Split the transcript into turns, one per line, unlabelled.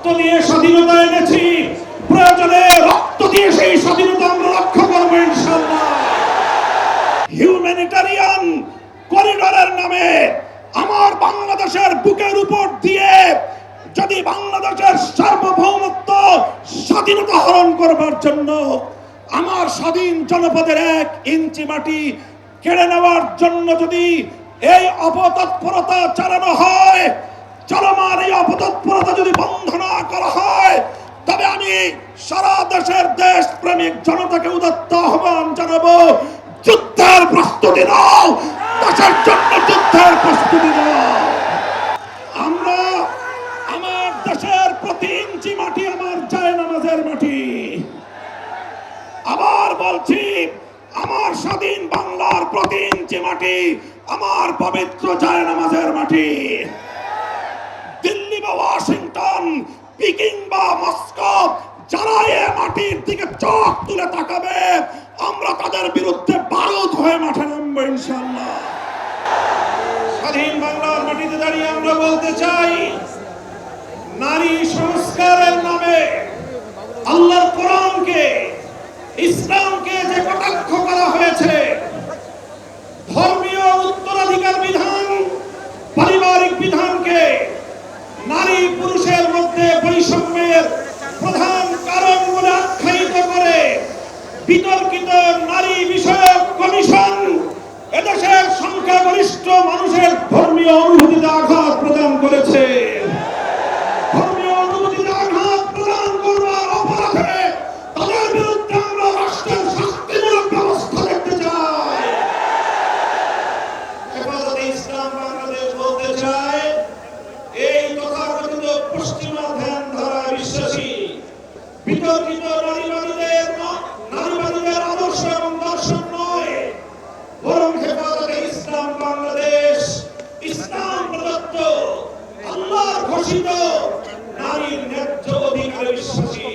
রক্ত দিয়ে স্বাধীনতা এনেছি, প্রয়োজনে রক্ত দিয়ে সেই স্বাধীনতা আমরা রক্ষা করবো ইনশাআল্লাহ। হিউম্যানিটারিয়ান করিডোরের নামে আমার বাংলাদেশের বুকের উপর দিয়ে যদি বাংলাদেশের সার্বভৌমত্ব স্বাধীনতা হরণ করবার জন্য আমার স্বাধীন জনপদের 1 ইঞ্চি মাটি কেড়ে নেওয়ার জন্য যদি এই অপতৎপরতা চালানো হয়, চলমান এই অপতৎপরতা যদি বন্ধ না করা হয়, তবে আমি সারা দেশের দেশপ্রেমিক জনতাকে উদাত্ত আহ্বান জানাবো, যুদ্ধের প্রস্তুতি নাও, দেশের জন্য যুদ্ধের প্রস্তুতি নাও। আমরা আমার দেশের প্রতি ইঞ্চি মাটি আমার জায়নামাজের মাটি। আবার বলছি, আমার স্বাধীন বাংলার প্রতি ইঞ্চি মাটি আমার পবিত্র জায়নামাজের মাটি। দিল্লি বা ওয়াশিংটন, পিকিং বা মস্কো যারা এ মাটির দিকে চোখ তুলে তাকাবে, আমরা তাদের বিরুদ্ধে বারুদ হয়ে মাঠে নামবো ইনশাআল্লাহ। স্বাধীন বাংলার মাটিতে দাঁড়িয়ে আমরা বলতে চাই, নারী সংস্কারের নামে আল্লাহর কোরআনকে, ইসলামকে যে কটাক্ষ করা হয়েছে, ধর্মীয় উত্তরাধিকার বিধান, পারিবারিক বিধানকে নারী পুরুষের মধ্যে বৈষম্যের প্রধান কারণ বলে আখ্যায়িত করে বিতর্কিত নারী বিষয়ক কমিশন এদেশের সংখ্যাগরিষ্ঠ মানুষের ধর্মীয় অনুভূতিতে আঘাত প্রদান করেছে। ধর্মীয় অনুভূতিতে আঘাত প্রদান করবার অপরাধে তাদের বিরুদ্ধে আমরা রাষ্ট্রের শাস্তিমূলক ব্যবস্থা দেখতে চাই। হেফাজতে ইসলাম বাংলাদেশ বলতে চায়, এই তথাকথিত পশ্চিমা ধ্যান ধারায় বিশ্বাসী বিতর্কিত নারীবাদীদের আদর্শ এবং দর্শন নয়, বরং হেফাজতে ইসলাম বাংলাদেশ ইসলাম প্রদত্ত আল্লাহর ঘোষিত নারীর ন্যায্য অধিকারে বিশ্বাসী।